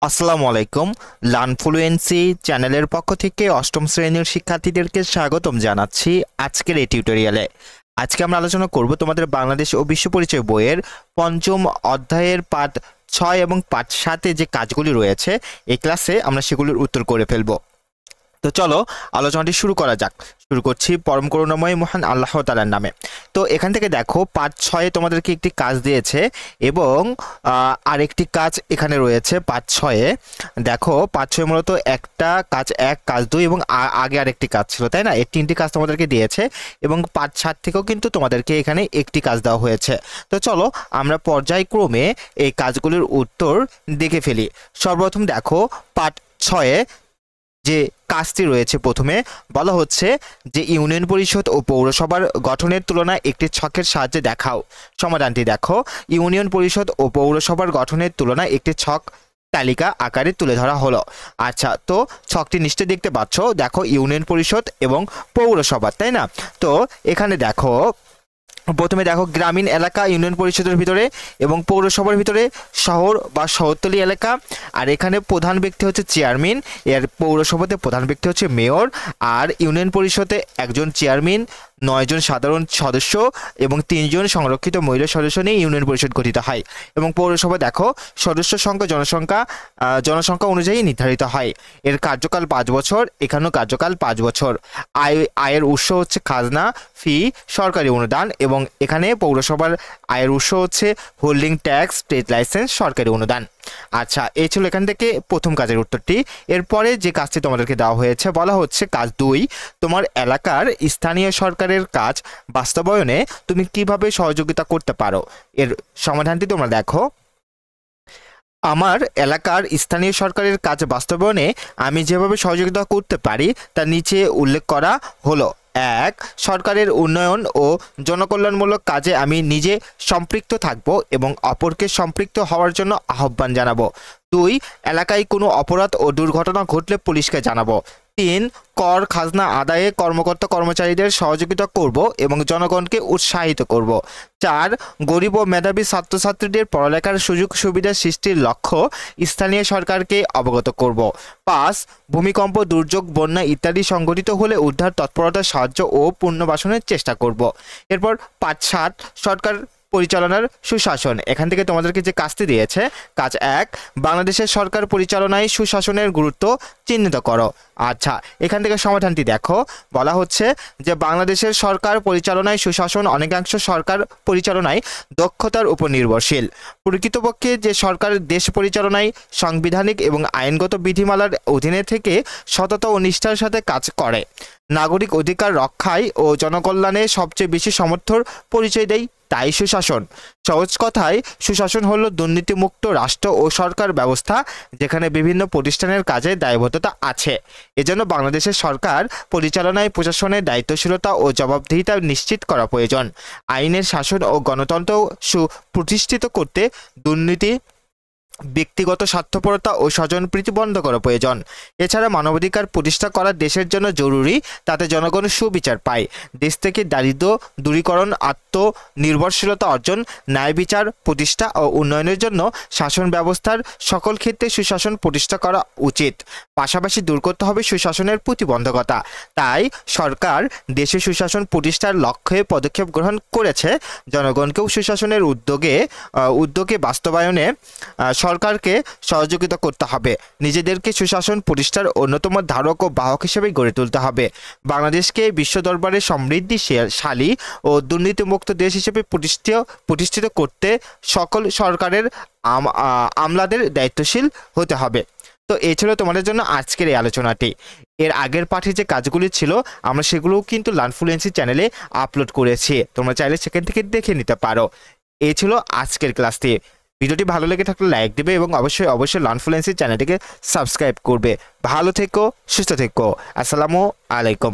আসসালামু আলাইকুম। লার্নফ্লুয়েন্সি চ্যানেলের পক্ষ থেকে অষ্টম শ্রেণীর শিক্ষার্থীদেরকে স্বাগতম জানাচ্ছি আজকের এই টিউটোরিয়ালে। আজকে আমরা আলোচনা করব তোমাদের বাংলাদেশ ও বিশ্ব পরিচয় বইয়ের পঞ্চম অধ্যায়ের পাঠ 6 এবং পাঠ 7 যে কাজগুলি রয়েছে এই ক্লাসে আমরা সেগুলির উত্তর করে ফেলব। তো চলো আলোচনাটি শুরু করা যাক। শুরু করছি পরম করুণাময় মহান আল্লাহ তাআলার নামে। তো এখান থেকে দেখো পার্ট 6 তোমাদেরকে একটি কাজ দিয়েছে এবং আরেকটি কাজ এখানে রয়েছে পার্ট 6-এ। দেখো পার্ট 6 মূলত একটা কাজ 1 কাজ 2 এবং আগে আরেকটি কাজ ছিল, তাই না? এই তিনটি কাজ তোমাদেরকে দিয়েছে এবং পার্ট 7 থেকেও কিন্তু তোমাদেরকে এখানে একটি কাজ দেওয়া হয়েছে। তো চলো আমরা পর্যায়ক্রমে এই কাজগুলির উত্তর দেখে ফেলি। সর্বপ্রথম দেখো পার্ট 6-এ যে কাজটি রয়েছে, প্রথমে বলা হচ্ছে যে ইউনিয়ন পরিষদ ও পৌরসভার গঠনের তুলনায় একটি ছকের সাহায্যে দেখাও। সমাধানটি দেখো, ইউনিয়ন পরিষদ ও পৌরসভার গঠনের তুলনায় একটি ছক তালিকা আকারে তুলে ধরা হলো। আচ্ছা, তো ছকটি নিশ্চয়ই দেখতে পাচ্ছ। দেখো ইউনিয়ন পরিষদ এবং পৌরসভা, তাই না? তো এখানে দেখো প্রথমে দেখো গ্রামীণ এলাকা ইউনিয়ন পরিষদের ভিতরে এবং পৌরসভার ভিতরে শহর বা শহরতলি এলাকা। আর এখানে প্রধান ব্যক্তি হচ্ছে চেয়ারম্যান, এর পৌরসভাতে প্রধান ব্যক্তি হচ্ছে মেয়র, আর ইউনিয়ন পরিষদে একজন চেয়ারম্যান, 9 জন সাধারণ সদস্য এবং 3 জন সংরক্ষিত মহিলা সদস্য নিয়ে ইউনিয়ন পরিষদ গঠিত হয়। এবং পৌরসভা দেখো সদস্য সংখ্যা জনসংখ্যা অনুযায়ী নির্ধারিত হয়। এর কার্যকাল 5 বছর, এখানেও কার্যকাল 5 বছর। আয়ের উৎস হচ্ছে খাজনা, ফি, সরকারি অনুদান এবং এখানে পৌরসভার আয়ের উৎস হচ্ছে হোল্ডিং ট্যাক্স, ট্রেড লাইসেন্স, সরকারি অনুদান। আচ্ছা, এই ছিল এখান থেকে প্রথম কাজের উত্তরটি। এরপরে যে কাজটি তোমাদেরকে দেওয়া হয়েছে বলা হচ্ছে কাজ 2, তোমার এলাকার স্থানীয় সরকারের কাজ বাস্তবায়নে তুমি কিভাবে সহযোগিতা করতে পারো। এর সমাধানটি তোমরা দেখো। আমার এলাকার স্থানীয় সরকারের কাজ বাস্তবায়নে আমি যেভাবে সহযোগিতা করতে পারি তা নিচে উল্লেখ করা হলো। 1, সরকারের উন্নয়ন ও জনকল্যাণমূলক কাজে আমি নিজে সম্পৃক্ত থাকব এবং অপরকে সম্পৃক্ত হওয়ার জন্য আহ্বান জানাবো। 2, এলাকায় কোনো অপরাধ ও দুর্ঘটনা ঘটলে পুলিশকে জানাবো। 3, কর খাজনা আদায়ে কর্মকর্তা কর্মচারীদের সহযোগিতা করব এবং জনগণকে উৎসাহিত করব। 4, গরিব ও মেধাবী ছাত্রছাত্রীদের পড়ালেখার সুযোগ সুবিধা সৃষ্টির লক্ষ্য স্থানীয় সরকারকে অবগত করব। 5, ভূমিকম্প, দুর্যোগ, বন্যা ইত্যাদি সংঘটিত হলে উদ্ধার তৎপরতার সাহায্য ও পুনর্বাসনের চেষ্টা করব। এরপর পাঁচ 7, সরকার পরিচালনার সুশাসন। এখান থেকে তোমাদেরকে যে কাজটি দিয়েছে কাজ 1, বাংলাদেশের সরকার পরিচালনায় সুশাসনের গুরুত্ব চিহ্নিত করো। আচ্ছা, এখান থেকে সমাধানটি দেখো। বলা হচ্ছে যে বাংলাদেশের সরকার পরিচালনায় সুশাসন অনেকাংশ সরকার পরিচালনায় দক্ষতার উপর নির্ভরশীল। প্রকৃতপক্ষে যে সরকার দেশ পরিচালনায় সাংবিধানিক এবং আইনগত বিধিমালার অধীনে থেকে সততা ও নিষ্ঠার সাথে কাজ করে, নাগরিক অধিকার রক্ষায় ও জনকল্যাণে সবচেয়ে বেশি সমর্থর পরিচয় দেয়, তাই সুশাসন। সহজ কথায় সুশাসন হলো দুর্নীতিমুক্ত রাষ্ট্র ও সরকার ব্যবস্থা যেখানে বিভিন্ন প্রতিষ্ঠানের কাজে দায়বদ্ধতা আছে। এজন্য বাংলাদেশের সরকার পরিচালনায় প্রশাসনের দায়িত্বশীলতা ও জবাবদিহিতা নিশ্চিত করা প্রয়োজন। আইনের শাসন ও গণতন্ত্র সুপ্রতিষ্ঠিত করতে দুর্নীতি, ব্যক্তিগত স্বার্থপরতা ও স্বজনপ্রীতি বন্ধ করা প্রয়োজন। এছাড়া মানবাধিকার প্রতিষ্ঠা করা দেশের জন্য জরুরি, তাতে জনগণ সুবিচার পায়। দেশ থেকে দারিদ্র্য দূরীকরণ, আত্মনির্ভরশীলতা অর্জন, ন্যায় বিচার প্রতিষ্ঠা ও উন্নয়নের জন্য শাসন ব্যবস্থার সকল ক্ষেত্রে সুশাসন প্রতিষ্ঠা করা উচিত। পাশাপাশি দূর করতে হবে সুশাসনের প্রতিবন্ধকতা। তাই সরকার দেশে সুশাসন প্রতিষ্ঠার লক্ষ্যে পদক্ষেপ গ্রহণ করেছে। জনগণকেও সুশাসনের উদ্যোগে বাস্তবায়নে সরকারকে সহযোগিতা করতে হবে। নিজেদেরকে সুশাসন প্রতিষ্ঠার অন্যতম ধারক ও বাহক হিসেবে গড়ে তুলতে হবে। বাংলাদেশকে বিশ্ব দরবারে সমৃদ্ধিশালী ও দুর্নীতিমুক্ত দেশ হিসেবে প্রতিষ্ঠিত করতে সকল সরকারের আমলাদের দায়িত্বশীল হতে হবে। তো এই ছিল তোমাদের জন্য আজকের এই আলোচনাটি। এর আগের পাঠে যে কাজগুলি ছিল আমরা সেগুলোও কিন্তু লার্নফ্লুয়েন্সি চ্যানেলে আপলোড করেছি, তোমরা চাইলে সেখান থেকে দেখে নিতে পারো। এই ছিল আজকের ক্লাসটি। ভিডিওটি ভালো লেগে থাকলে লাইক দেবে এবং অবশ্যই লার্নফ্লুয়েন্সি চ্যানেলটিকে সাবস্ক্রাইব করবে। ভালো থেকো, সুস্থ থেকো। আসসালামু আলাইকুম।